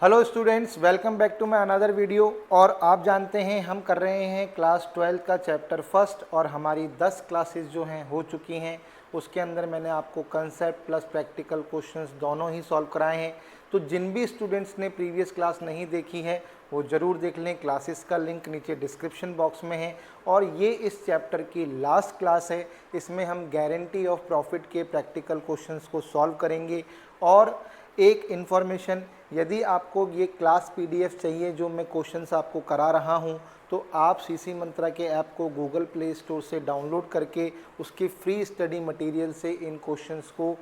Hello students, welcome back to my another video. और आप जानते हैं हम कर रहे हैं क्लास 12 का चैप्टर फर्स्ट और हमारी 10 क्लासेस जो हैं हो चुकी हैं। उसके अंदर मैंने आपको कंसेप्ट प्लस प्रैक्टिकल क्वेश्चंस दोनों ही सॉल्व कराए हैं। तो जिन भी स्टूडेंट्स ने प्रीवियस क्लास नहीं देखी है वो ज़रूर देख लें। क्लासेस का लिंक नीचे डिस्क्रिप्शन बॉक्स में है। और ये इस चैप्टर की लास्ट क्लास है। इसमें हम गारंटी ऑफ प्रॉफिट के प्रैक्टिकल क्वेश्चंस को सॉल्व करेंगे। और एक इन्फॉर्मेशन, यदि आपको ये क्लास पीडीएफ चाहिए जो मैं क्वेश्चंस आपको करा रहा हूँ, तो आप सीसी मंत्रा के ऐप को गूगल प्ले स्टोर से डाउनलोड करके उसकी फ्री स्टडी मटेरियल से इन क्वेश्चंस को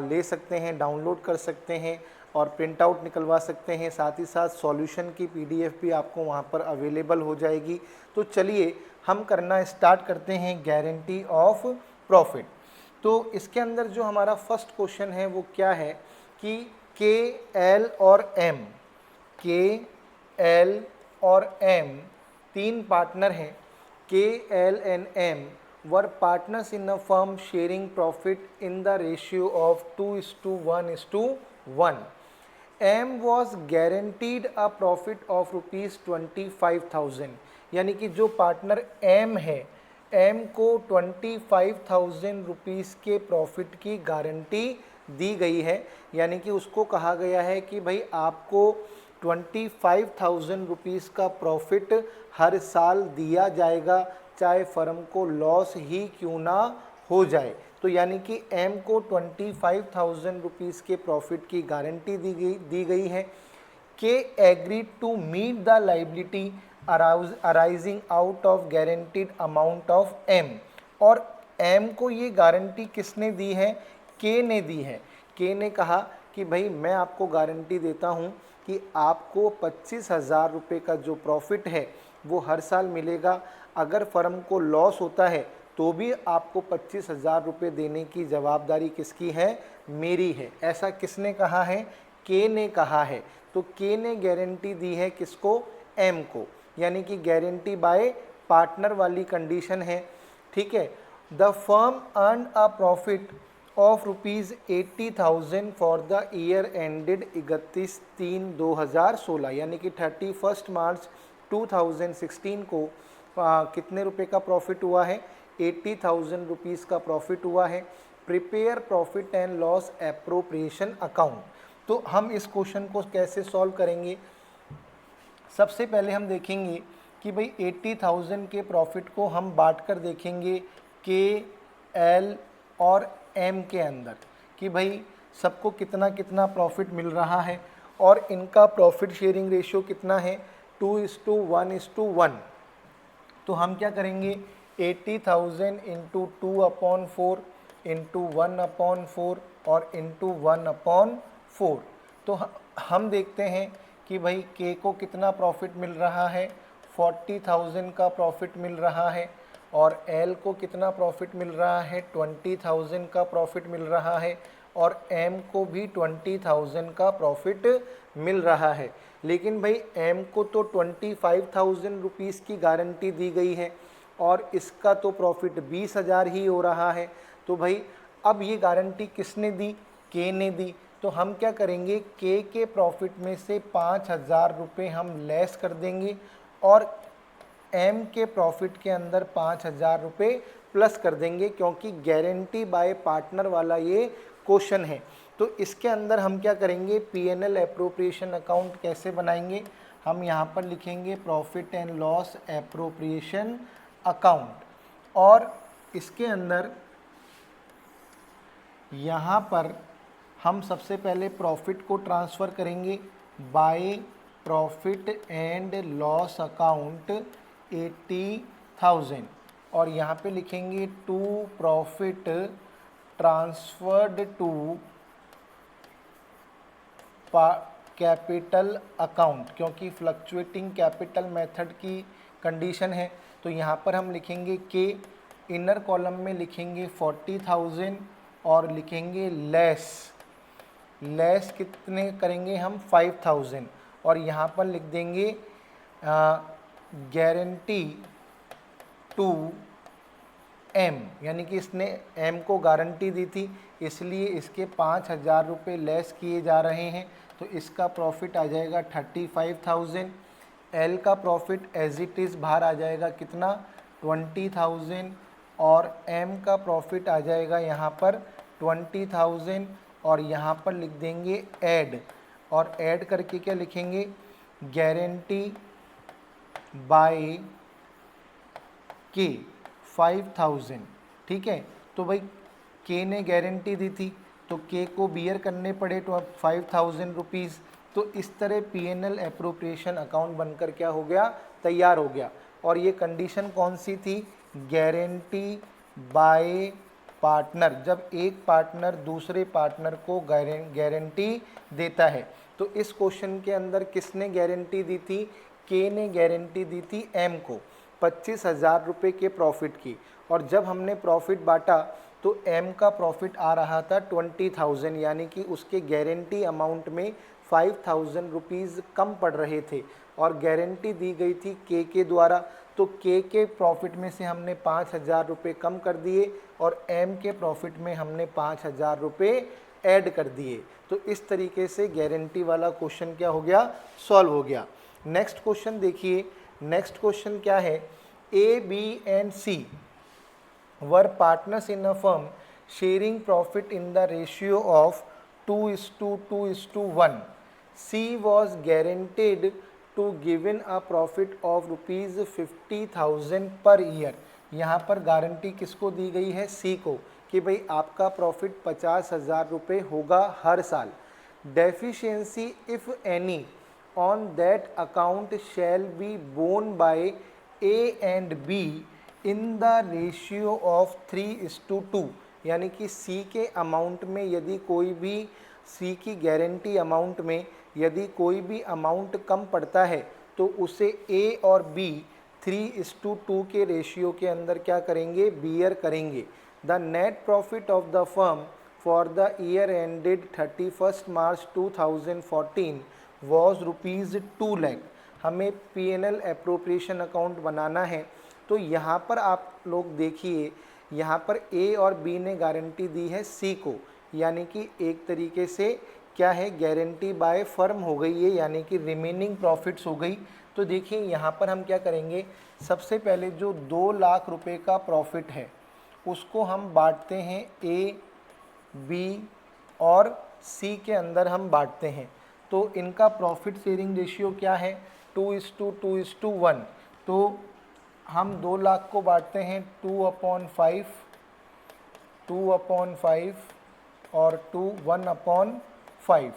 ले सकते हैं, डाउनलोड कर सकते हैं और प्रिंट आउट निकलवा सकते हैं। साथ ही साथ सॉल्यूशन की पीडीएफ भी आपको वहाँ पर अवेलेबल हो जाएगी। तो चलिए हम करना स्टार्ट करते हैं गारंटी ऑफ प्रॉफिट। तो इसके अंदर जो हमारा फर्स्ट क्वेश्चन है वो क्या है कि के, एल और एम, के, एल और एम तीन पार्टनर हैं। K, L and M were partners in a firm sharing profit in the ratio of 2:1:1। M was guaranteed a profit of ₹25,000, यानी कि जो पार्टनर एम है, एम को 25,000 रुपीज़ के प्रॉफिट की गारंटी दी गई है। यानी कि उसको कहा गया है कि भाई आपको 25,000 रुपीज़ का प्रॉफिट हर साल दिया जाएगा, चाहे फर्म को लॉस ही क्यों ना हो जाए। तो यानी कि एम को 25,000 रुपीज़ के प्रॉफिट की गारंटी दी गई है। K agree to meet the liability arising out of guaranteed amount of M. और एम को ये गारंटी किसने दी है? के ने दी है। के ने कहा कि भाई मैं आपको गारंटी देता हूँ कि आपको 25,000 रुपये का जो प्रॉफिट है वो हर साल मिलेगा। अगर फर्म को लॉस होता है तो भी आपको 25,000 रुपये देने की जवाबदारी किसकी है? मेरी है। ऐसा किसने कहा है? के ने कहा है। तो के ने गारंटी दी है किसको? एम को। यानी कि गारंटी बाय पार्टनर वाली कंडीशन है। ठीक है। The firm earn a profit of ₹80,000 for the year ended 31/3/2016, यानी कि 31 मार्च 2016 को कितने रुपए का प्रॉफिट हुआ है? 80,000 रुपीज़ का प्रॉफिट हुआ है। Prepare profit and loss appropriation account. तो हम इस क्वेश्चन को कैसे सॉल्व करेंगे? सबसे पहले हम देखेंगे कि भाई 80,000 के प्रॉफिट को हम बांट कर देखेंगे के, एल और एम के अंदर कि भाई सबको कितना कितना प्रॉफिट मिल रहा है और इनका प्रॉफिट शेयरिंग रेशियो कितना है? 2:1:1। तो हम क्या करेंगे? 80,000 इंटू 2/4 इंटू 1/4 और इंटू 1/4। तो हम देखते हैं कि भाई के को कितना प्रॉफिट मिल रहा है? 40,000 का प्रॉफिट मिल रहा है। और एल को कितना प्रॉफिट मिल रहा है? 20,000 का प्रॉफिट मिल रहा है। और एम को भी 20,000 का प्रॉफिट मिल रहा है। लेकिन भाई एम को तो 25,000 रुपीज़ की गारंटी दी गई है और इसका तो प्रॉफिट 20,000 ही हो रहा है। तो भाई अब ये गारंटी किसने दी? के ने दी। तो हम क्या करेंगे? के प्रॉफिट में से 5,000 रुपये हम लेस कर देंगे और एम के प्रॉफिट के अंदर 5,000 रुपये प्लस कर देंगे, क्योंकि गारंटी बाय पार्टनर वाला ये क्वेश्चन है। तो इसके अंदर हम क्या करेंगे? पीएनएल एप्रोप्रिएशन अकाउंट कैसे बनाएंगे? हम यहाँ पर लिखेंगे profit and loss appropriation account. और इसके अंदर यहाँ पर हम सबसे पहले प्रॉफिट को ट्रांसफ़र करेंगे by profit and loss account 80,000 और यहाँ पे लिखेंगे to profit transferred to capital account, क्योंकि फ्लक्चुएटिंग कैपिटल मेथड की कंडीशन है। तो यहाँ पर हम लिखेंगे के, इनर कॉलम में लिखेंगे 40,000 और लिखेंगे लेस कितने करेंगे हम? 5,000 और यहाँ पर लिख देंगे गारंटी टू एम, यानी कि इसने एम को गारंटी दी थी इसलिए इसके 5,000 रुपये लेस किए जा रहे हैं, तो इसका प्रॉफिट आ जाएगा 35,000। एल का प्रॉफिट एज इट इज़ बाहर आ जाएगा कितना, 20,000। और एम का प्रॉफिट आ जाएगा यहाँ पर 20,000, और यहाँ पर लिख देंगे ऐड, और ऐड करके क्या लिखेंगे, गारंटी बाय के 5,000। ठीक है, तो भाई के ने गारंटी दी थी तो के को बियर करने पड़े तो अब 5,000 रुपीज़। तो इस तरह पीएनएल एप्रोप्रिएशन अकाउंट बनकर क्या हो गया, तैयार हो गया। और ये कंडीशन कौन सी थी, गारंटी बाय पार्टनर, जब एक पार्टनर दूसरे पार्टनर को गारंटी देता है। तो इस क्वेश्चन के अंदर किसने गारंटी दी थी, के ने गारंटी दी थी एम को 25,000 रुपये के प्रॉफिट की। और जब हमने प्रॉफिट बांटा तो एम का प्रॉफिट आ रहा था 20,000, यानी कि उसके गारंटी अमाउंट में 5,000 रुपीज़ कम पड़ रहे थे, और गारंटी दी गई थी के द्वारा। तो के प्रॉफिट में से हमने 5,000 रुपये कम कर दिए, और एम के प्रॉफिट में हमने 5,000 रुपये ऐड कर दिए। तो इस तरीके से गारंटी वाला क्वेश्चन क्या हो गया, सॉल्व हो गया। नेक्स्ट क्वेश्चन देखिए, नेक्स्ट क्वेश्चन क्या है, A B and C were partners in a firm sharing profit in the ratio of 2:2:1. C was guaranteed to given a profit of rupees 50,000 per year. यहाँ पर guarantee किसको दी गई है, सी को, कि भाई आपका प्रॉफिट 50,000 रुपये होगा हर साल। Deficiency if any on that account shall be borne by A and B in the ratio of 3:2, यानी कि सी के अमाउंट में यदि कोई भी, सी की गारंटी अमाउंट में यदि कोई भी अमाउंट कम पड़ता है तो उसे ए और बी 3:2 के रेशियो के अंदर क्या करेंगे, बियर करेंगे। The net profit of the firm for the year ended 31 March 2014 was ₹2 lakh. हमें पीएनएल एप्रोप्रिएशन अकाउंट बनाना है, तो यहाँ पर आप लोग देखिए, यहाँ पर ए और बी ने गारंटी दी है सी को, यानी कि एक तरीके से क्या है, गारंटी बाय फर्म हो गई है, यानी कि रिमेनिंग प्रॉफिट्स हो गई। तो देखिए यहाँ पर हम क्या करेंगे, सबसे पहले जो 2 लाख रुपए का प्रॉफिट है उसको हम बांटते हैं ए, बी और सी के अंदर हम बांटते हैं। तो इनका प्रॉफिट शेयरिंग रेशियो क्या है, 2:2:1। तो हम 2 लाख को बांटते हैं 2/5, 2/5 और 1/5।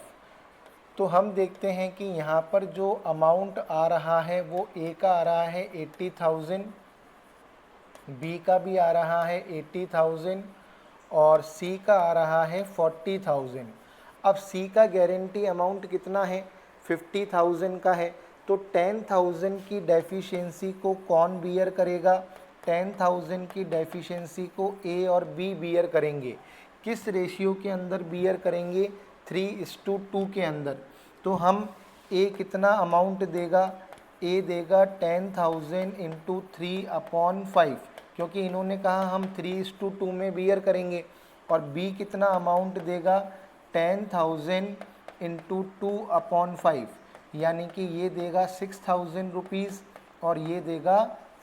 तो हम देखते हैं कि यहाँ पर जो अमाउंट आ रहा है वो ए का आ रहा है 80,000, बी का भी आ रहा है 80,000 और सी का आ रहा है 40,000। अब सी का गारंटी अमाउंट कितना है, 50,000 का है। तो 10,000 की डेफिशिएंसी को कौन बियर करेगा, 10,000 की डेफिशिएंसी को ए और बी बियर करेंगे। किस रेशियो के अंदर बियर करेंगे, 3:2 के अंदर। तो हम ए कितना अमाउंट देगा, ए देगा 10,000 इंटू 3/5, क्योंकि इन्होंने कहा हम 3:2 में बियर करेंगे। और बी कितना अमाउंट देगा, 10,000 इंटू 2/5, यानी कि ये देगा 6,000 रुपीज़ और ये देगा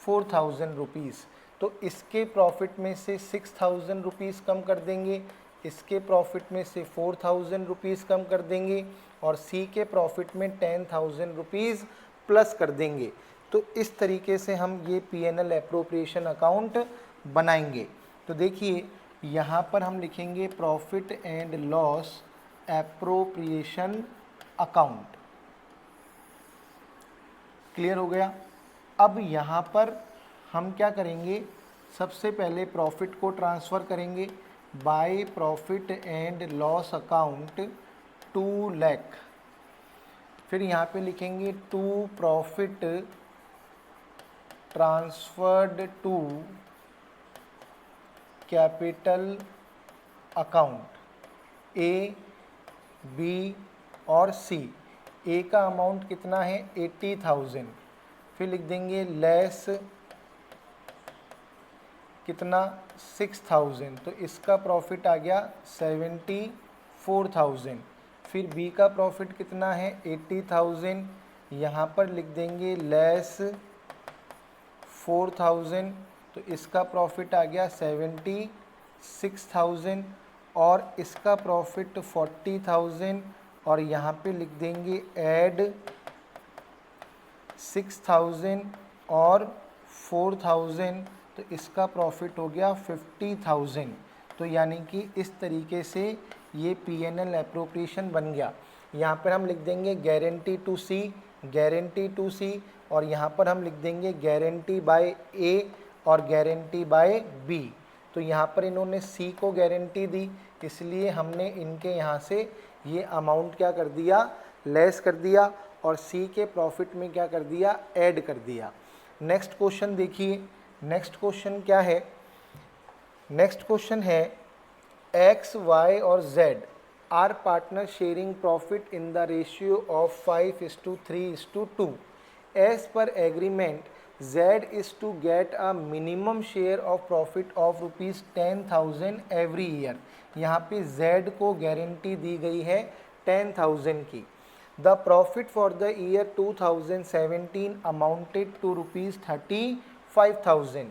4,000 रुपीज़। तो इसके प्रॉफिट में से 6,000 रुपीज़ कम कर देंगे, इसके प्रॉफिट में से 4,000 रुपीज़ कम कर देंगे, और सी के प्रॉफिट में 10,000 रुपीज़ प्लस कर देंगे। तो इस तरीके से हम ये पीएनएल एप्रोप्रिएशन अकाउंट बनाएंगे। तो देखिए यहाँ पर हम लिखेंगे profit and loss appropriation account. Clear हो गया। अब यहाँ पर हम क्या करेंगे, सबसे पहले प्रॉफिट को ट्रांसफ़र करेंगे by profit and loss account 2 lakh. फिर यहाँ पे लिखेंगे to profit transferred to capital account A, B और सी। ए का अमाउंट कितना है, 80,000। फिर लिख देंगे लेस कितना 6000, तो इसका प्रॉफिट आ गया 74,000। फिर बी का प्रॉफिट कितना है 80,000, यहाँ पर लिख देंगे लेस 4,000, तो इसका प्रॉफिट आ गया 76,000 और इसका प्रॉफिट 40,000 और यहाँ पे लिख देंगे ऐड 6,000 और 4,000, तो इसका प्रॉफिट हो गया 50,000। तो यानी कि इस तरीके से ये P&L एप्रोप्रिएशन बन गया। यहाँ पर हम लिख देंगे गारंटी टू सी और यहाँ पर हम लिख देंगे गारंटी बाय ए और गारंटी बाय बी। तो यहाँ पर इन्होंने सी को गारंटी दी, इसलिए हमने इनके यहाँ से ये अमाउंट क्या कर दिया, लेस कर दिया और सी के प्रॉफिट में क्या कर दिया, ऐड कर दिया। नेक्स्ट क्वेश्चन देखिए, नेक्स्ट क्वेश्चन क्या है, नेक्स्ट क्वेश्चन है एक्स वाई और Z are partner sharing profit in the ratio of 5:3:2। As per agreement Z is to get a minimum share of profit of ₹10,000 every year। यहाँ पे Z को guarantee दी गई है 10,000 की। The profit for the year 2017 amounted to ₹35,000।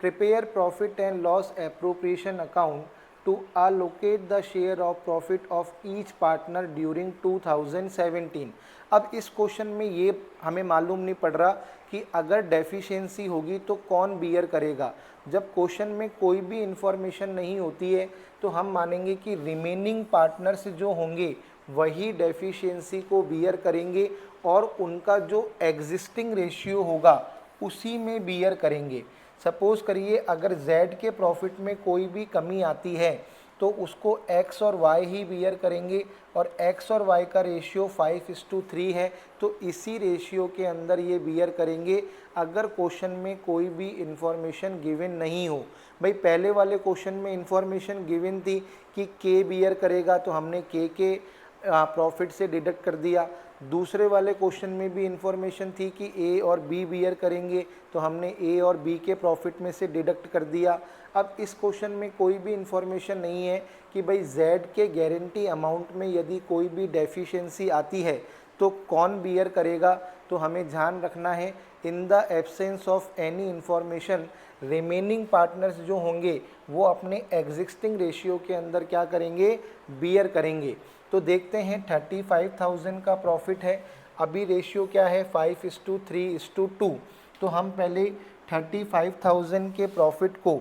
Prepare profit and loss appropriation account to allocate the share of profit of each partner during 2017। अब इस question में ये हमें मालूम नहीं पड़ रहा कि अगर डेफिशिएंसी होगी तो कौन बियर करेगा। जब क्वेश्चन में कोई भी इंफॉर्मेशन नहीं होती है तो हम मानेंगे कि रिमेनिंग पार्टनर्स जो होंगे वही डेफिशिएंसी को बियर करेंगे और उनका जो एग्जिस्टिंग रेशियो होगा उसी में बियर करेंगे। सपोज़ करिए अगर Z के प्रॉफिट में कोई भी कमी आती है तो उसको X और Y ही बियर करेंगे और X और Y का रेशियो 5:3 है, तो इसी रेशियो के अंदर ये बियर करेंगे अगर क्वेश्चन में कोई भी इंफॉर्मेशन गिवन नहीं हो। भाई पहले वाले क्वेश्चन में इंफॉर्मेशन गिवन थी कि K बियर करेगा तो हमने K के प्रॉफिट से डिडक्ट कर दिया। दूसरे वाले क्वेश्चन में भी इंफॉर्मेशन थी कि A और B बियर करेंगे तो हमने A और B के प्रॉफिट में से डिडक्ट कर दिया। अब इस क्वेश्चन में कोई भी इंफॉर्मेशन नहीं है कि भाई Z के गारंटी अमाउंट में यदि कोई भी डेफिशिएंसी आती है तो कौन बियर करेगा। तो हमें ध्यान रखना है in the absence of any information remaining partners जो होंगे वो अपने एग्जिस्टिंग रेशियो के अंदर क्या करेंगे, बियर करेंगे। तो देखते हैं 35,000 का प्रॉफिट है, अभी रेशियो क्या है 5:3:2। तो हम पहले 35,000 के प्रॉफिट को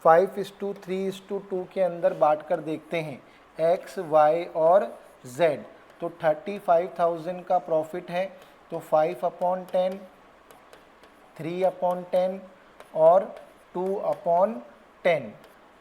5:3:2 के अंदर बांट कर देखते हैं X, Y और Z। तो 35,000 का प्रॉफिट है तो 5/10, 3/10 और 2/10।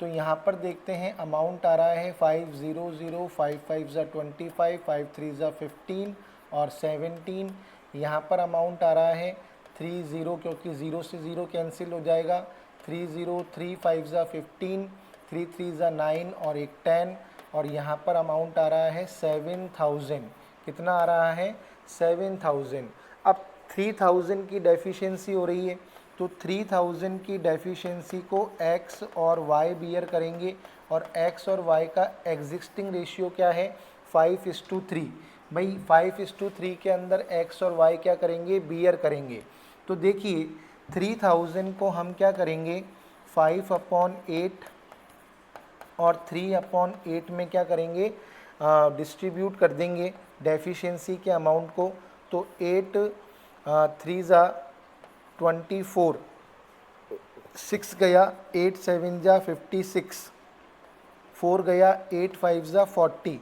तो यहाँ पर देखते हैं अमाउंट आ रहा है 500, 5 5 25, 5 3 15 और 17। यहाँ पर अमाउंट आ रहा है 30 क्योंकि 0 से 0 कैंसिल हो जाएगा, 30, 3 5 15, 3 3 9 और एक 10 और यहाँ पर अमाउंट आ रहा है 7,000। कितना आ रहा है 7,000। अब 3,000 की डेफिशिएंसी हो रही है तो 3,000 की डेफिशिएंसी को X और Y बियर करेंगे और X और Y का एग्जिस्टिंग रेशियो क्या है 5:3। भाई 5:3 के अंदर X और Y क्या करेंगे, बियर करेंगे। तो देखिए 3,000 को हम क्या करेंगे 5/8 और 3/8 में क्या करेंगे, डिस्ट्रीब्यूट कर देंगे डेफिशिएंसी के अमाउंट को। तो 8 3 24, 6 गया, 8 7 56, 4 गया, 8 5 40,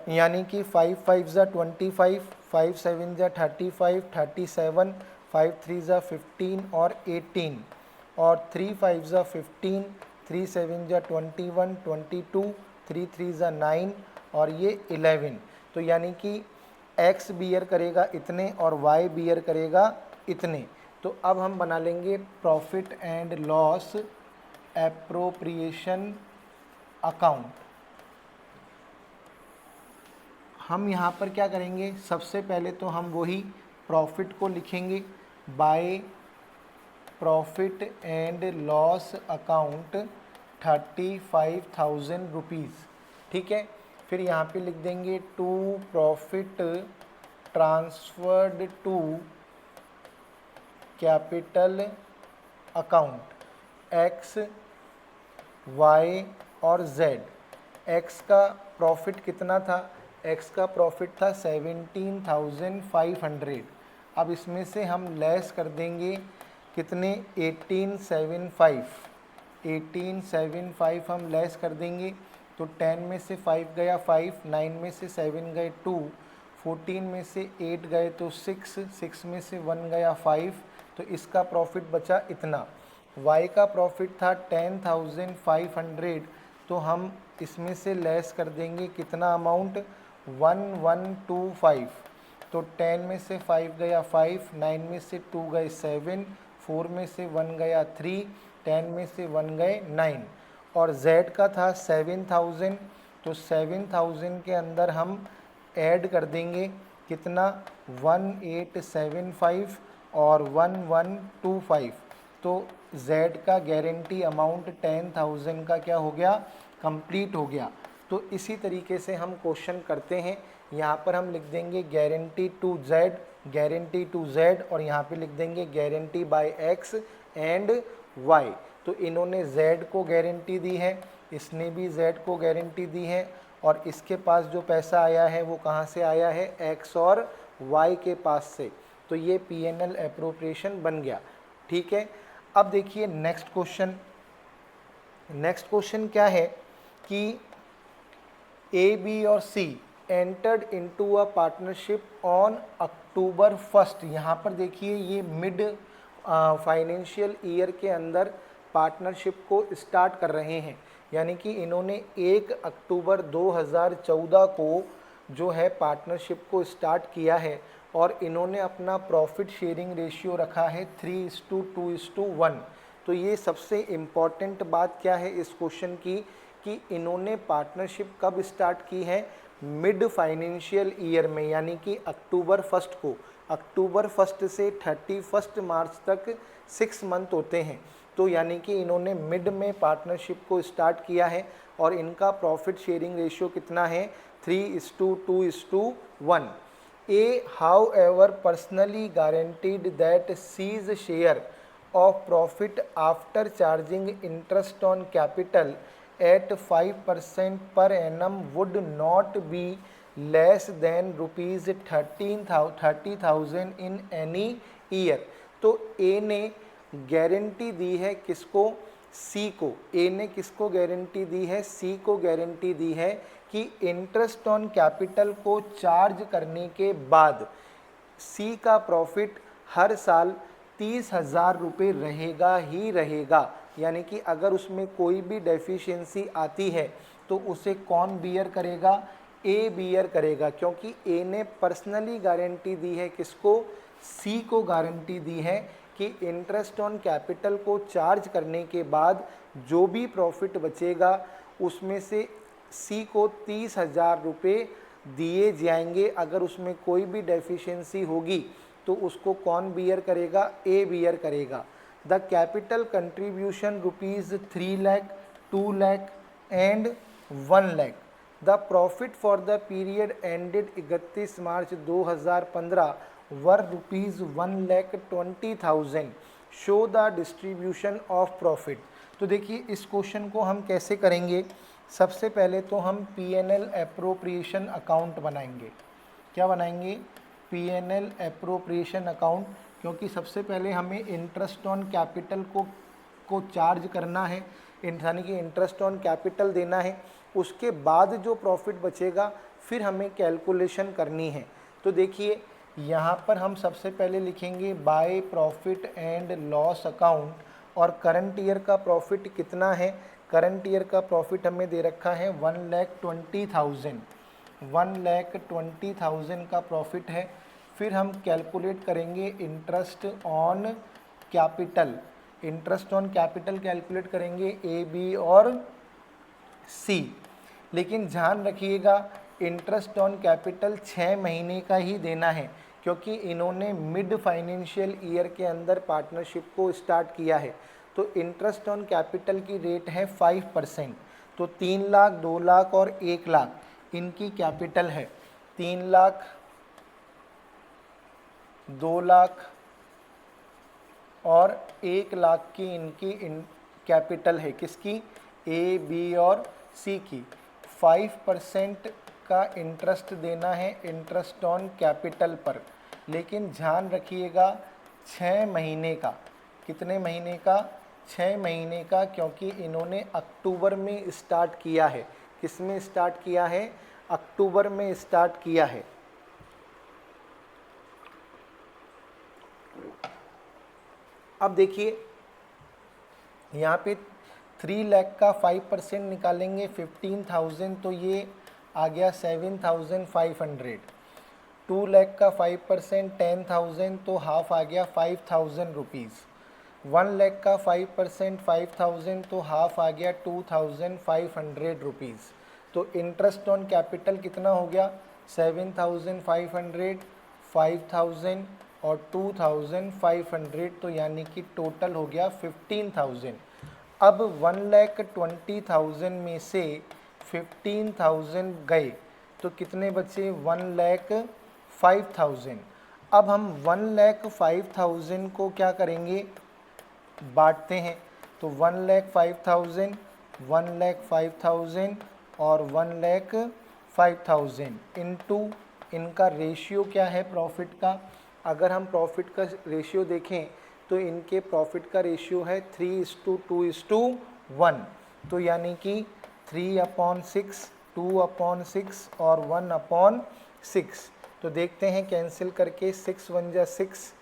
यानी कि 5 5 25, 5 7 35, 37, 5 3 15 और 18 और 3 5 15, 3 7 21, 22, 3 3 9 और ये 11। तो यानी कि X बियर करेगा इतने और Y बियर करेगा इतने। तो अब हम बना लेंगे profit and loss appropriation account. हम यहाँ पर क्या करेंगे, सबसे पहले तो हम वही प्रॉफिट को लिखेंगे by profit and loss account 35,000 rupees. ठीक है, फिर यहाँ पे लिख देंगे to profit transferred to capital account X, Y और जेड। एक्स का प्रॉफिट कितना था? एक्स का प्रॉफिट था 17,500। अब इसमें से हम लेस कर देंगे कितने? 1875 हम लेस कर देंगे। तो 10 में से 5 गया 5, 9 में से 7 गए 2, 14 में से 8 गए तो 6, 6 में से 1 गया 5, तो इसका प्रॉफिट बचा इतना। y का प्रॉफिट था 10,500, तो हम इसमें से लेस कर देंगे कितना अमाउंट? 1125। तो 10 में से 5 गया 5, 9 में से 2 गए 7, 4 में से 1 गया 3, 10 में से 1 गए 9। और z का था 7,000, तो 7,000 के अंदर हम ऐड कर देंगे कितना? 1875 और 1125। तो z का गारंटी अमाउंट 10,000 का क्या हो गया? कंप्लीट हो गया। तो इसी तरीके से हम क्वेश्चन करते हैं। यहाँ पर हम लिख देंगे guarantee to z, guarantee to z, और यहाँ पे लिख देंगे guarantee by x and y। तो इन्होंने z को गारंटी दी है, इसने भी z को गारंटी दी है, और इसके पास जो पैसा आया है वो कहाँ से आया है? x और y के पास से। तो ये P&L एप्रोप्रिएशन बन गया। ठीक है, अब देखिए नेक्स्ट क्वेश्चन। नेक्स्ट क्वेश्चन क्या है कि ए, बी और C entered into a partnership on October 1। यहाँ पर देखिए ये मिड फाइनेंशियल ईयर के अंदर पार्टनरशिप को स्टार्ट कर रहे हैं, यानी कि इन्होंने 1 अक्टूबर 2014 को जो है पार्टनरशिप को स्टार्ट किया है, और इन्होंने अपना प्रॉफिट शेयरिंग रेशियो रखा है 3:2:1। तो ये सबसे इम्पॉर्टेंट बात क्या है इस क्वेश्चन की कि इन्होंने पार्टनरशिप कब स्टार्ट की है? मिड फाइनेंशियल ईयर में, यानी कि अक्टूबर 1 को। अक्टूबर 1 से 31 मार्च तक 6 मंथ होते हैं। तो यानी कि इन्होंने मिड में पार्टनरशिप को स्टार्ट किया है, और इनका प्रॉफिट शेयरिंग रेशियो कितना है? 3:2:1। A, however, personally guaranteed that C's share of profit after charging interest on capital at 5% per annum would not be less than rupees 30,000 in any year। तो A ने guarantee दी है किसको? सी को। ए ने किसको गारंटी दी है? सी को गारंटी दी है कि इंटरेस्ट ऑन कैपिटल को चार्ज करने के बाद सी का प्रॉफिट हर साल 30,000 रुपये रहेगा ही रहेगा। यानी कि अगर उसमें कोई भी डेफिशिएंसी आती है तो उसे कौन बियर करेगा? ए बियर करेगा, क्योंकि ए ने पर्सनली गारंटी दी है किसको? सी को गारंटी दी है कि इंटरेस्ट ऑन कैपिटल को चार्ज करने के बाद जो भी प्रॉफिट बचेगा उसमें से सी को 30,000 रुपये दिए जाएंगे। अगर उसमें कोई भी डेफिशिएंसी होगी तो उसको कौन बियर करेगा? ए बियर करेगा। The capital contribution rupees 3 lakh, 2 lakh and 1 lakh. The profit for the period ended 31 March 2015 were rupees 1,20,000। Show the distribution of profit. तो देखिए इस क्वेश्चन को हम कैसे करेंगे? सबसे पहले तो हम P&L एप्रोप्रिएशन अकाउंट बनाएंगे। क्या बनाएंगे? P&L एप्रोप्रिएशन अकाउंट, क्योंकि सबसे पहले हमें इंटरेस्ट ऑन कैपिटल को चार्ज करना है, यानी कि इंटरेस्ट ऑन कैपिटल देना है। उसके बाद जो प्रॉफिट बचेगा फिर हमें कैलकुलेशन करनी है। तो देखिए यहाँ पर हम सबसे पहले लिखेंगे by profit and loss account, और करंट ईयर का प्रॉफिट कितना है? करंट ईयर का प्रॉफिट हमें दे रखा है 1,20,000। 1,20,000 का प्रॉफिट है। फिर हम कैलकुलेट करेंगे interest on capital. Interest on capital calculate करेंगे ए, बी और सी। लेकिन ध्यान रखिएगा इंटरेस्ट ऑन कैपिटल 6 महीने का ही देना है, क्योंकि इन्होंने मिड फाइनेंशियल ईयर के अंदर पार्टनरशिप को स्टार्ट किया है। तो इंटरेस्ट ऑन कैपिटल की रेट है 5%। तो 3 लाख, 2 लाख और 1 लाख इनकी कैपिटल है। 3 लाख, 2 लाख और 1 लाख की इनकी कैपिटल है। किसकी? ए, बी और सी की। 5% का इंटरेस्ट देना है इंटरेस्ट ऑन कैपिटल पर, लेकिन ध्यान रखिएगा 6 महीने का। कितने महीने का? 6 महीने का, क्योंकि इन्होंने अक्टूबर में स्टार्ट किया है। किस में स्टार्ट किया है? अक्टूबर में स्टार्ट किया है। अब देखिए यहाँ पे 3 लाख का 5% निकालेंगे 15,000, तो ये आ गया 7,500। 2 लाख का 5% 10,000, तो हाफ आ गया 5,000 रुपीज़। 1 लाख का 5% 5,000, तो हाफ आ गया 2,500 रुपीज़। तो इंटरेस्ट ऑन कैपिटल कितना हो गया? 7,500, 5,000 और 2,500, तो यानी कि टोटल हो गया 15,000। अब 1,20,000 में से 15,000 गए तो कितने बचे? 1,05,000। अब हम 1,05,000 को क्या करेंगे? बांटते हैं। तो 1,05,000, 1,05,000 और 1,05,000 इनटू इनका रेशियो क्या है प्रॉफिट का? अगर हम प्रॉफिट का रेशियो देखें तो इनके प्रॉफिट का रेशियो है 3:2:1। तो यानी कि 3/6, 2/6 और 1/6। तो देखते हैं कैंसिल करके। 6 1 जा 6,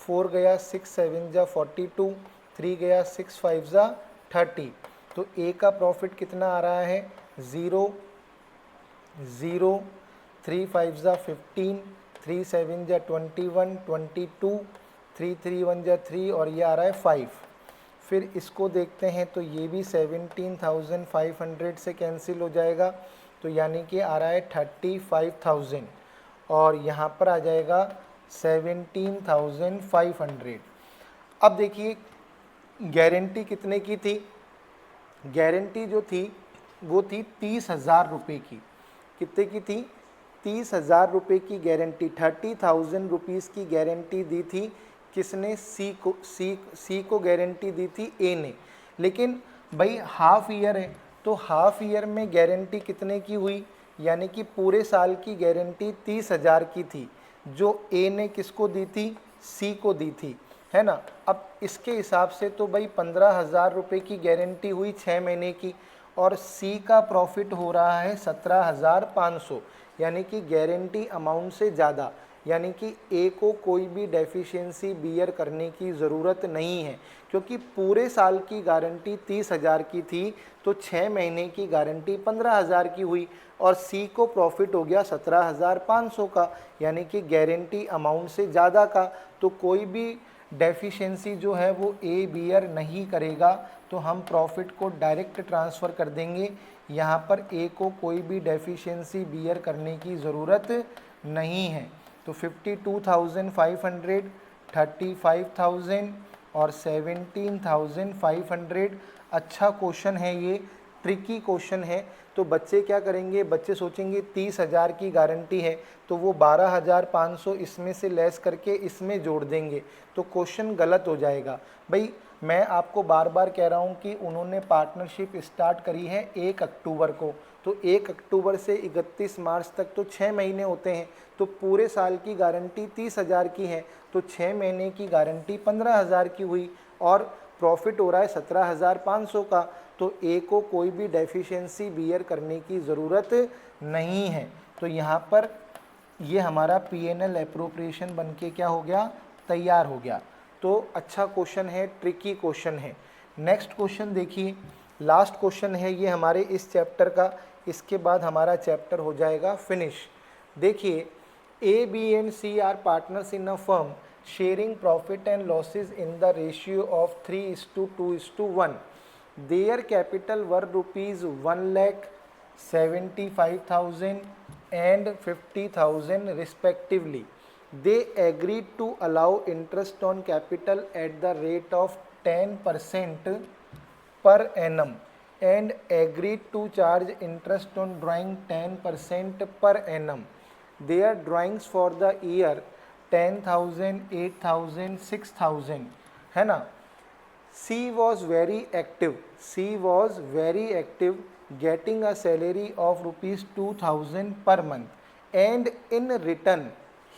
4 गया, 6 7 जा 42, 3 गया, 6 5 जा 30। तो ए का प्रॉफिट कितना आ रहा है? 0 0, 3 5 जा 15, 3 7 जा 21, 22, 3 3 1 जा 3 और ये आ रहा है 5। फिर इसको देखते हैं तो ये भी 17,500 से कैंसिल हो जाएगा, तो यानी कि आ रहा है 35,000 और यहाँ पर आ जाएगा 17,500। अब देखिए गारंटी कितने की थी? गारंटी जो थी वो थी 30,000 रुपये की। कितने की थी? 30,000 रुपये की गारंटी। 30,000 रुपीज़ की गारंटी दी थी किसने? सी को गारंटी दी थी ए ने। लेकिन भाई हाफ ईयर है, तो हाफ ईयर में गारंटी कितने की हुई? यानी कि पूरे साल की गारंटी 30,000 की थी, जो ए ने किसको दी थी? सी को दी थी, है ना। अब इसके हिसाब से तो भाई 15,000 रुपये की गारंटी हुई 6 महीने की, और सी का प्रॉफिट हो रहा है 17,500, यानी कि गारंटी अमाउंट से ज़्यादा। यानी कि ए को कोई भी डेफिशिएंसी बियर करने की ज़रूरत नहीं है, क्योंकि पूरे साल की गारंटी 30,000 की थी, तो 6 महीने की गारंटी 15,000 की हुई और सी को प्रॉफिट हो गया 17,500 का, यानी कि गारंटी अमाउंट से ज़्यादा का। तो कोई भी डेफिशिएंसी जो है वो ए बियर नहीं करेगा, तो हम प्रॉफिट को डायरेक्ट ट्रांसफ़र कर देंगे। यहाँ पर ए को कोई भी डेफिशिएंसी बियर करने की ज़रूरत नहीं है। तो 52,500, 35,000 और 17,500। अच्छा क्वेश्चन है ये, ट्रिकी क्वेश्चन है। तो बच्चे क्या करेंगे? बच्चे सोचेंगे 30,000 की गारंटी है, तो वो 12,500 इसमें से लेस करके इसमें जोड़ देंगे, तो क्वेश्चन गलत हो जाएगा। भाई मैं आपको बार बार कह रहा हूँ कि उन्होंने पार्टनरशिप स्टार्ट करी है 1 अक्टूबर को, तो 1 अक्टूबर से 31 मार्च तक तो 6 महीने होते हैं, तो पूरे साल की गारंटी 30,000 की है, तो 6 महीने की गारंटी 15,000 की हुई और प्रॉफिट हो रहा है 17,500 का। तो ए को कोई भी डेफिशिएंसी बियर करने की ज़रूरत नहीं है। तो यहाँ पर ये हमारा पीएनएल एप्रोप्रिएशन बन के क्या हो गया? तैयार हो गया। तो अच्छा क्वेश्चन है, ट्रिकी क्वेश्चन है। नेक्स्ट क्वेश्चन देखिए, लास्ट क्वेश्चन है ये हमारे इस चैप्टर का, इसके बाद हमारा चैप्टर हो जाएगा फिनिश। देखिए, A, B and C are partners in a firm sharing profit and losses in the ratio of 3:2:1. Their capital were rupees 1,75,000 and 50,000 respectively. they agreed to allow interest on capital at the rate of 10% per annum and agreed to charge interest on drawing 10% per annum. Their drawings for the year 10,000, 8,000, 6,000 है ना. She was very active. She was very active, getting a salary of rupees 2,000 per month, and in return,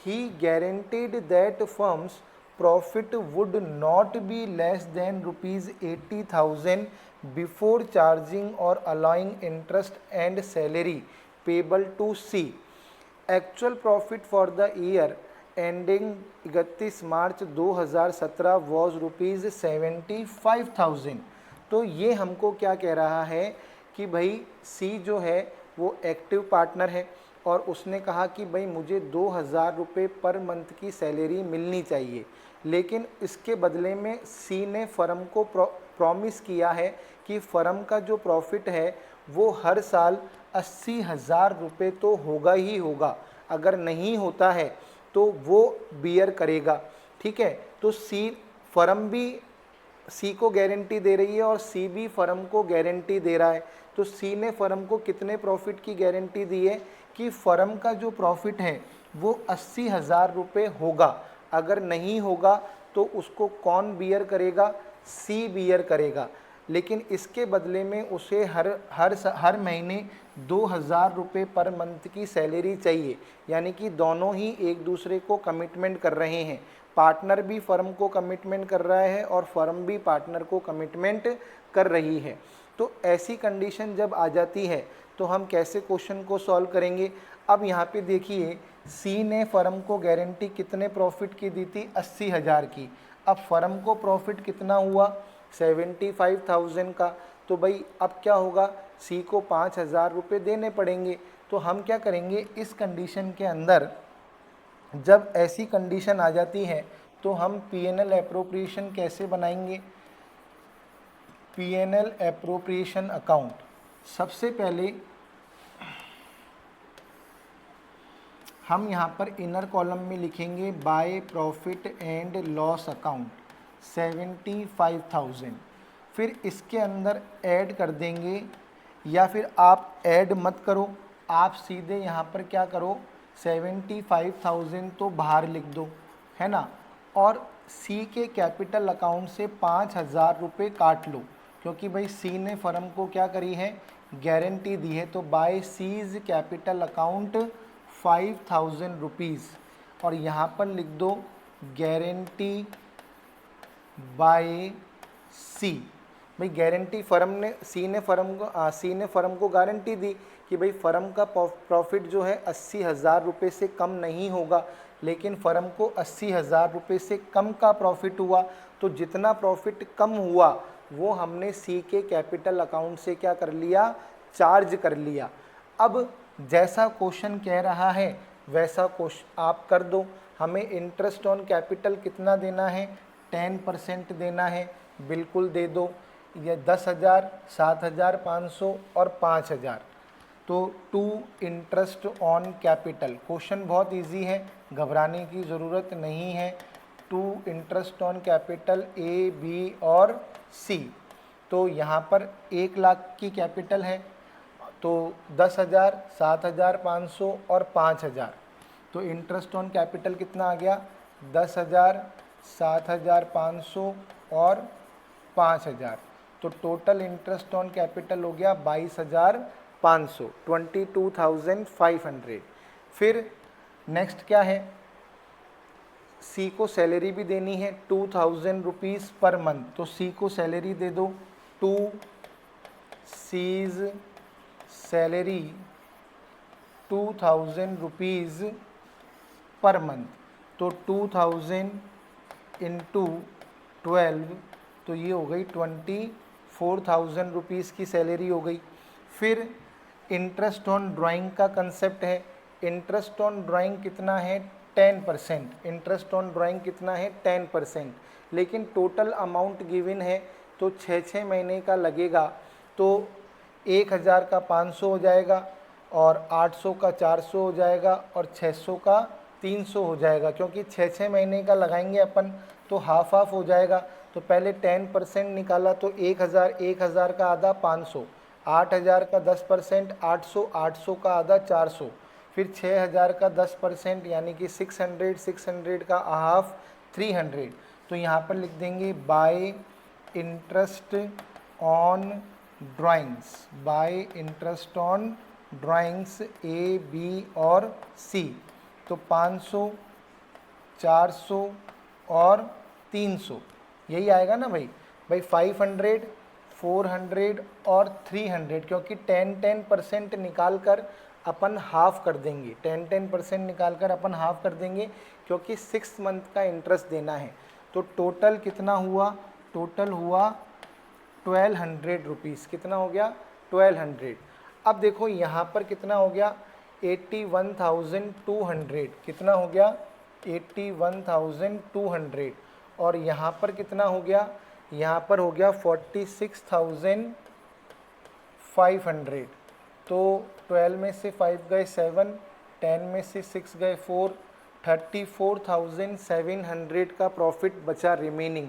he guaranteed that firm's profit would not be less than rupees 80,000 before charging or allowing interest and salary payable to C. Actual profit for the year ending 31 March 2017 was rupees 75,000. तो ये हमको क्या कह रहा है कि भाई सी जो है वो एक्टिव पार्टनर है और उसने कहा कि भाई मुझे 2,000 रुपये पर मंथ की सैलरी मिलनी चाहिए, लेकिन इसके बदले में सी ने फर्म को प्रॉमिस किया है कि फर्म का जो प्रॉफिट है वो हर साल 80,000 रुपये तो होगा ही होगा. अगर नहीं होता है तो वो बियर करेगा. ठीक है, तो सी फर्म भी सी को गारंटी दे रही है और सी भी फर्म को गारंटी दे रहा है. तो सी ने फर्म को कितने प्रॉफिट की गारंटी दी है कि फर्म का जो प्रॉफिट है वो 80,000 रुपये होगा. अगर नहीं होगा तो उसको कौन बियर करेगा? सी बियर करेगा. लेकिन इसके बदले में उसे हर महीने 2,000 रुपये पर मंथ की सैलरी चाहिए. यानी कि दोनों ही एक दूसरे को कमिटमेंट कर रहे हैं. पार्टनर भी फर्म को कमिटमेंट कर रहा है और फर्म भी पार्टनर को कमिटमेंट कर रही है. तो ऐसी कंडीशन जब आ जाती है तो हम कैसे क्वेश्चन को सॉल्व करेंगे? अब यहाँ पे देखिए, सी ने फर्म को गारंटी कितने प्रॉफिट की दी थी? 80,000 की. अब फर्म को प्रॉफिट कितना हुआ? 75,000 का. तो भाई अब क्या होगा? सी को 5,000 रुपये देने पड़ेंगे. तो हम क्या करेंगे इस कंडीशन के अंदर, जब ऐसी कंडीशन आ जाती है तो हम पीएनएल एप्रोप्रिएशन कैसे बनाएंगे? PNL appropriation account. सबसे पहले हम यहाँ पर इनर कॉलम में लिखेंगे by profit and loss account 75,000. फिर इसके अंदर ऐड कर देंगे, या फिर आप ऐड मत करो, आप सीधे यहाँ पर क्या करो 75,000 तो बाहर लिख दो, है ना. और सी के कैपिटल अकाउंट से 5,000 रुपये काट लो, क्योंकि भाई सी ने फर्म को क्या करी है? गारंटी दी है. तो by C's capital account 5,000 rupees, और यहाँ पर लिख दो गारंटी बाय सी. भाई गारंटी फर्म ने सी ने फर्म को गारंटी दी कि भाई फर्म का प्रॉफिट जो है 80,000 रुपये से कम नहीं होगा, लेकिन फर्म को 80,000 रुपये से कम का प्रॉफिट हुआ. तो जितना प्रॉफिट कम हुआ वो हमने सी के कैपिटल अकाउंट से क्या कर लिया? चार्ज कर लिया. अब जैसा क्वेश्चन कह रहा है वैसा क्वेश्चन आप कर दो. हमें इंटरेस्ट ऑन कैपिटल कितना देना है? 10% देना है. बिल्कुल दे दो. ये 10,000, 7,500 और 5,000. तो to interest on capital. Question बहुत इजी है, घबराने की ज़रूरत नहीं है. To interest on capital A, B और सी. तो यहाँ पर 1 लाख की कैपिटल है, तो 10,000, 7,500 और 5,000. तो इंटरेस्ट ऑन कैपिटल कितना आ गया? 10,000, 7,500 और 5,000. तो टोटल इंटरेस्ट ऑन कैपिटल हो गया 22,500, 22,500. फिर नेक्स्ट क्या है? सी को सैलरी भी देनी है 2,000 रुपीज़ पर मंथ. तो सी को सैलरी दे दो. To C's salary 2,000 rupees per month. तो 2,000 इंटू 12, तो ये हो गई 24,000 रुपीज़ की सैलरी हो गई. फिर इंटरेस्ट ऑन ड्राइंग का कंसेप्ट है. इंटरेस्ट ऑन ड्राइंग कितना है? 10%. इंटरेस्ट ऑन ड्राइंग कितना है? 10%. लेकिन टोटल अमाउंट गिवन है तो 6 महीने का लगेगा. तो 1,000 का 500 हो जाएगा और 800 का 400 हो जाएगा और 600 का 300 हो जाएगा, क्योंकि 6-6 महीने का लगाएंगे अपन तो हाफ हाफ हो जाएगा। तो पहले 10% निकाला तो 1000, 1000 का आधा 500, 8000 का 10% 800, 800 का आधा 400, फिर 6000 का 10% यानी कि 600, 600 का हाफ 300। तो यहाँ पर लिख देंगे by interest on drawings, by interest on drawings A, B और सी। तो 500, 400 और 300 यही आएगा ना भाई। 500, 400 और 300, क्योंकि 10% निकाल कर अपन हाफ कर देंगे, 10% निकाल कर अपन हाफ कर देंगे, क्योंकि 6 मंथ का इंटरेस्ट देना है। तो टोटल कितना हुआ, टोटल हुआ 1200 रुपीज़। कितना हो गया, 1200। अब देखो यहाँ पर कितना हो गया, 81,200। कितना हो गया, 81,200। और यहाँ पर कितना हो गया, यहाँ पर हो गया 46,500। तो 12 में से 5 गए 7, 10 में से 6 गए 4, 34,700 का प्रॉफिट बचा रिमेनिंग।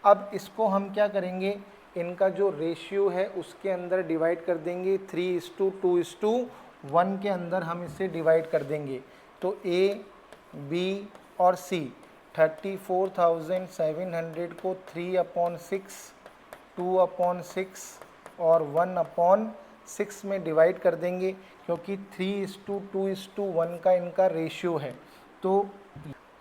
अब इसको हम क्या करेंगे, इनका जो रेशियो है उसके अंदर डिवाइड कर देंगे, 3:2:1 के अंदर हम इसे डिवाइड कर देंगे। तो ए, बी और सी 34,700 को 3/6, 2/6 और 1/6 में डिवाइड कर देंगे, क्योंकि 3:2:1 का इनका रेशियो है। तो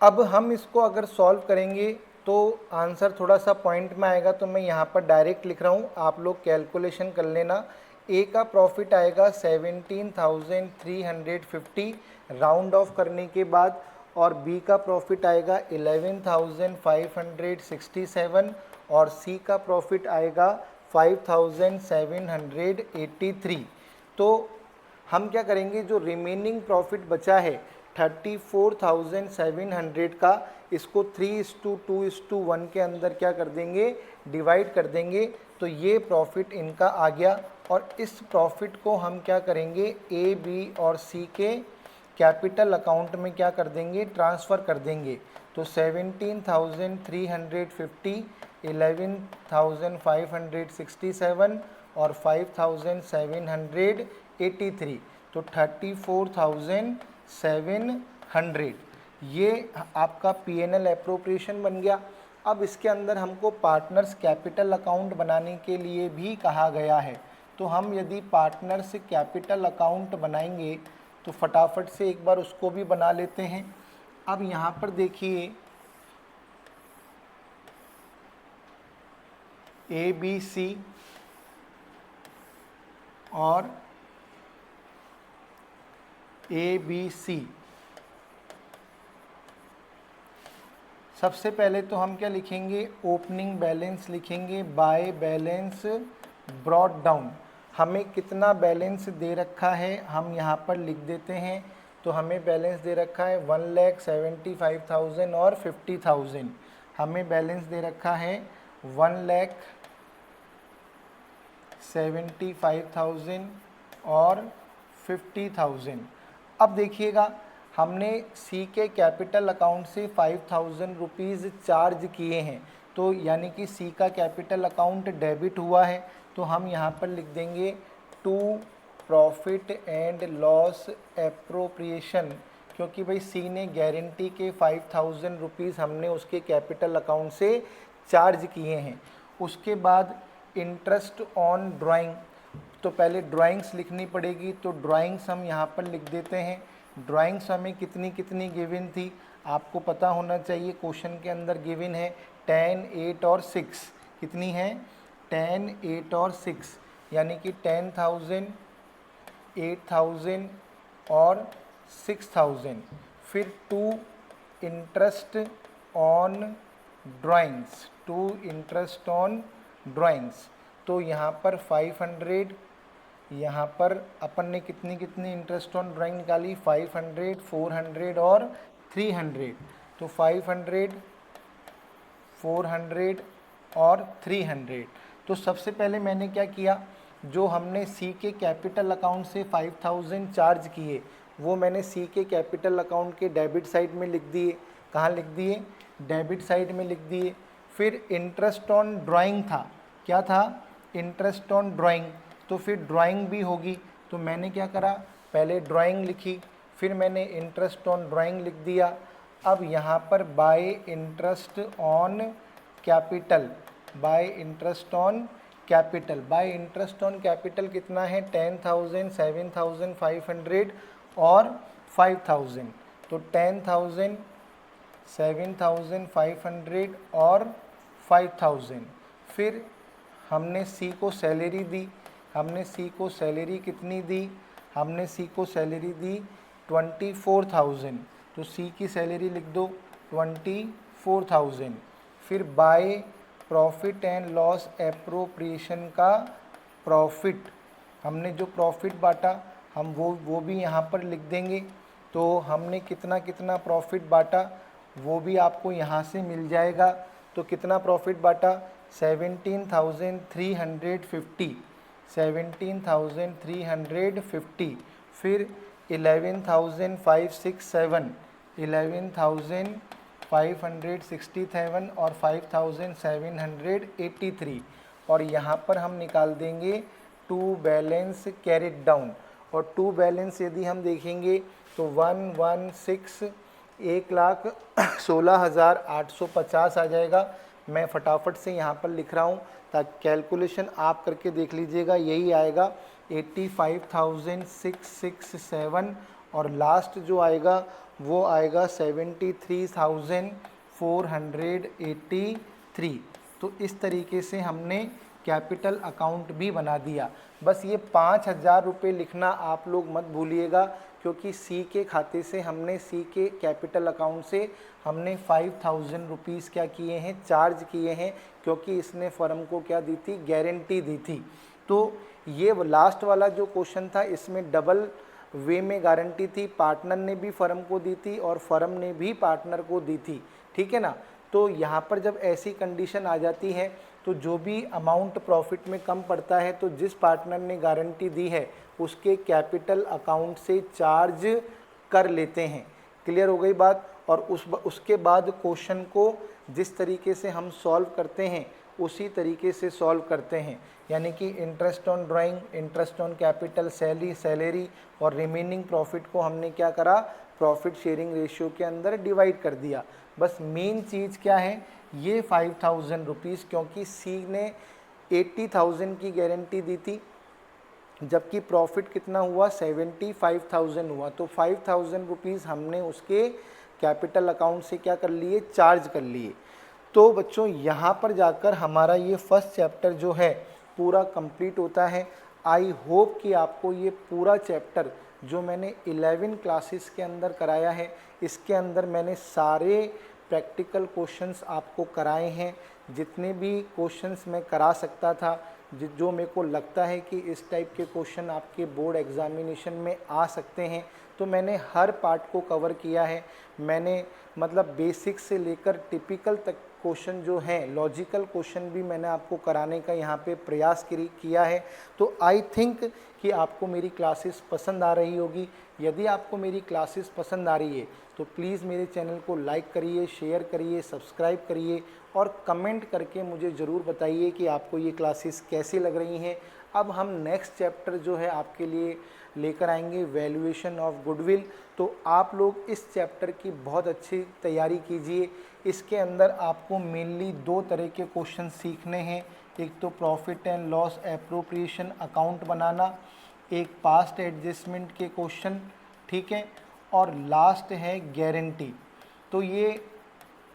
अब हम इसको अगर सॉल्व करेंगे तो आंसर थोड़ा सा पॉइंट में आएगा, तो मैं यहाँ पर डायरेक्ट लिख रहा हूँ, आप लोग कैलकुलेशन कर लेना। ए का प्रॉफिट आएगा 17,350 राउंड ऑफ करने के बाद, और बी का प्रॉफिट आएगा 11,567 और सी का प्रॉफिट आएगा 5,783। तो हम क्या करेंगे, जो रिमेनिंग प्रॉफिट बचा है 34,700 का, इसको 3:2:1 के अंदर क्या कर देंगे, डिवाइड कर देंगे। तो ये प्रॉफिट इनका आ गया, और इस प्रॉफिट को हम क्या करेंगे, ए, बी और सी के कैपिटल अकाउंट में क्या कर देंगे, ट्रांसफ़र कर देंगे। तो 17,350, 11,567 और 5,783, तो 34,700 ये आपका P&L एप्रोप्रिएशन बन गया। अब इसके अंदर हमको पार्टनर्स कैपिटल अकाउंट बनाने के लिए भी कहा गया है। तो हम यदि पार्टनर्स कैपिटल अकाउंट बनाएंगे तो फटाफट से एक बार उसको भी बना लेते हैं। अब यहाँ पर देखिए, ए, बी, सी और ए, बी, सी, सबसे पहले तो हम क्या लिखेंगे, ओपनिंग बैलेंस लिखेंगे बाय बैलेंस ब्रॉट डाउन। हमें कितना बैलेंस दे रखा है हम यहाँ पर लिख देते हैं। तो हमें बैलेंस दे रखा है 1,75,000 और 50,000। हमें बैलेंस दे रखा है 1,75,000 और 50,000। अब देखिएगा, हमने सी के कैपिटल अकाउंट से 5,000 रुपीज़ चार्ज किए हैं, तो यानी कि सी का कैपिटल अकाउंट डेबिट हुआ है। तो हम यहाँ पर लिख देंगे to profit and loss appropriation, क्योंकि भाई सी ने गारंटी के 5,000 रुपीज़ हमने उसके कैपिटल अकाउंट से चार्ज किए हैं। उसके बाद इंटरेस्ट ऑन ड्राइंग, तो पहले ड्राइंग्स लिखनी पड़ेगी, तो ड्राइंग्स हम यहाँ पर लिख देते हैं। ड्राइंग्स हमें कितनी कितनी गिवन थी, आपको पता होना चाहिए, क्वेश्चन के अंदर गिवन है 10, 8 और 6। कितनी है, 10, 8 और 6, यानी कि 10,000, 8,000 और 6,000। फिर 2 interest on drawings, 2 interest on drawings, तो यहाँ पर 500, यहाँ पर अपन ने कितनी कितनी इंटरेस्ट ऑन ड्राइंग निकाली, 500, 400 और 300। तो 500, 400 और 300। तो सबसे पहले मैंने क्या किया, जो हमने सी के कैपिटल अकाउंट से 5,000 चार्ज किए वो मैंने सी के कैपिटल अकाउंट के डेबिट साइड में लिख दिए। कहाँ लिख दिए? डेबिट साइड में लिख दिए। फिर इंटरेस्ट ऑन ड्राइंग था, क्या था? इंटरेस्ट ऑन ड्राइंग, तो फिर ड्राइंग भी होगी, तो मैंने क्या करा, पहले ड्राइंग लिखी, फिर मैंने इंटरेस्ट ऑन ड्राइंग लिख दिया। अब यहाँ पर bye interest on capital, bye interest on capital, bye interest on capital कितना है? 10,000, 7,500 और 5,000, तो 10,000, 7,500 और 5,000। फिर हमने सी को सैलरी दी, हमने सी को सैलरी कितनी दी? हमने सी को सैलरी दी 24,000, तो सी की सैलरी लिख दो 24,000। फिर bye profit and loss appropriation का प्रॉफिट, हमने जो प्रॉफिट बांटा हम वो भी यहाँ पर लिख देंगे। तो हमने कितना कितना प्रॉफिट बांटा वो भी आपको यहाँ से मिल जाएगा। तो कितना प्रॉफिट बांटा? 17,350, 17,350। फिर 11,567, 11,567 और 5,783। और यहाँ पर हम निकाल देंगे टू बैलेंस कैरिड डाउन, और टू बैलेंस यदि हम देखेंगे तो 1,16,850 आ जाएगा। मैं फटाफट से यहाँ पर लिख रहा हूँ ताकि कैलकुलेशन आप करके देख लीजिएगा, यही आएगा 85,667, और लास्ट जो आएगा वो आएगा 73,483। तो इस तरीके से हमने कैपिटल अकाउंट भी बना दिया। बस ये 5,000 रुपये लिखना आप लोग मत भूलिएगा, क्योंकि सी के खाते से हमने, सी के कैपिटल अकाउंट से हमने 5,000 रुपीज़ क्या किए हैं? चार्ज किए हैं, क्योंकि इसने फर्म को क्या दी थी? गारंटी दी थी। तो ये लास्ट वाला जो क्वेश्चन था इसमें डबल वे में गारंटी थी, पार्टनर ने भी फर्म को दी थी और फर्म ने भी पार्टनर को दी थी, ठीक है ना। तो यहाँ पर जब ऐसी कंडीशन आ जाती है तो जो भी अमाउंट प्रॉफिट में कम पड़ता है तो जिस पार्टनर ने गारंटी दी है उसके कैपिटल अकाउंट से चार्ज कर लेते हैं। क्लियर हो गई बात? और उसके बाद क्वेश्चन को जिस तरीके से हम सॉल्व करते हैं उसी तरीके से सॉल्व करते हैं, यानी कि interest on drawing, interest on capital, salary और रिमेनिंग प्रॉफिट को हमने क्या करा? प्रॉफिट शेयरिंग रेशियो के अंदर डिवाइड कर दिया। बस मेन चीज़ क्या है? ये 5,000 रुपीज़, क्योंकि सी ने 80,000 की गारंटी दी थी, जबकि प्रॉफिट कितना हुआ? 75,000 हुआ, तो 5,000 रुपीज़ हमने उसके कैपिटल अकाउंट से क्या कर लिए? चार्ज कर लिए। तो बच्चों यहाँ पर जाकर हमारा ये फर्स्ट चैप्टर जो है पूरा कंप्लीट होता है। आई होप कि आपको ये पूरा चैप्टर जो मैंने 11 क्लासेस के अंदर कराया है, इसके अंदर मैंने सारे प्रैक्टिकल क्वेश्चंस आपको कराए हैं। जितने भी क्वेश्चंस मैं करा सकता था, जो मेरे को लगता है कि इस टाइप के क्वेश्चन आपके बोर्ड एग्जामिनेशन में आ सकते हैं, तो मैंने हर पार्ट को कवर किया है। मैंने मतलब बेसिक से लेकर टिपिकल तक क्वेश्चन जो हैं, लॉजिकल क्वेश्चन भी मैंने आपको कराने का यहाँ पे प्रयास किया है। तो आई थिंक कि आपको मेरी क्लासेस पसंद आ रही होगी। यदि आपको मेरी क्लासेस पसंद आ रही है तो प्लीज़ मेरे चैनल को लाइक करिए, शेयर करिए, सब्सक्राइब करिए और कमेंट करके मुझे ज़रूर बताइए कि आपको ये क्लासेस कैसी लग रही हैं। अब हम नेक्स्ट चैप्टर जो है आपके लिए लेकर आएंगे, वैल्यूएशन ऑफ गुडविल। तो आप लोग इस चैप्टर की बहुत अच्छी तैयारी कीजिए। इसके अंदर आपको मेनली दो तरह के क्वेश्चन सीखने हैं। एक तो profit and loss appropriation account बनाना, एक पास्ट एडजस्टमेंट के क्वेश्चन, ठीक है, और लास्ट है गारंटी। तो ये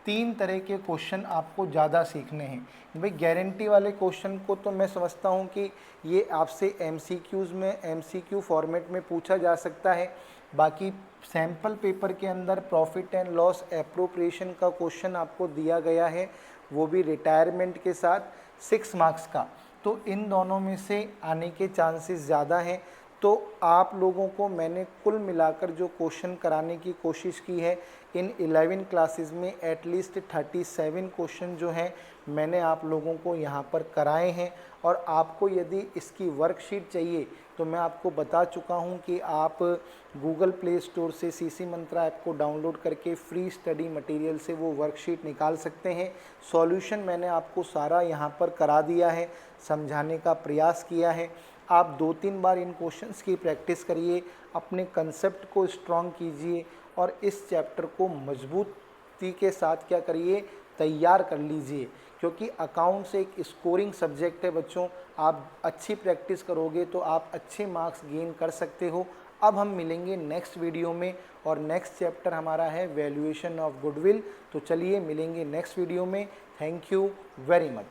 तीन तरह के क्वेश्चन आपको ज़्यादा सीखने हैं। भाई गारंटी वाले क्वेश्चन को तो मैं समझता हूँ कि ये आपसे एमसीक्यूज़ में, एमसीक्यू फॉर्मेट में पूछा जा सकता है। बाकी सैम्पल पेपर के अंदर प्रॉफिट एंड लॉस एप्रोप्रिएशन का क्वेश्चन आपको दिया गया है, वो भी रिटायरमेंट के साथ 6 मार्क्स का। तो इन दोनों में से आने के चांसेस ज़्यादा हैं। तो आप लोगों को मैंने कुल मिलाकर जो क्वेश्चन कराने की कोशिश की है इन 11 क्लासेस में एटलीस्ट 37 क्वेश्चन जो हैं मैंने आप लोगों को यहाँ पर कराए हैं। और आपको यदि इसकी वर्कशीट चाहिए तो मैं आपको बता चुका हूँ कि आप गूगल प्ले स्टोर से सीसी मंत्रा ऐप को डाउनलोड करके फ्री स्टडी मटेरियल से वो वर्कशीट निकाल सकते हैं। सॉल्यूशन मैंने आपको सारा यहाँ पर करा दिया है, समझाने का प्रयास किया है। आप 2-3 बार इन क्वेश्चंस की प्रैक्टिस करिए, अपने कंसेप्ट को स्ट्रॉन्ग कीजिए और इस चैप्टर को मजबूती के साथ क्या करिए, तैयार कर लीजिए। क्योंकि अकाउंट्स एक स्कोरिंग सब्जेक्ट है बच्चों, आप अच्छी प्रैक्टिस करोगे तो आप अच्छे मार्क्स गेन कर सकते हो। अब हम मिलेंगे नेक्स्ट वीडियो में और नेक्स्ट चैप्टर हमारा है वैल्यूएशन ऑफ गुडविल। तो चलिए मिलेंगे नेक्स्ट वीडियो में। Thank you very much.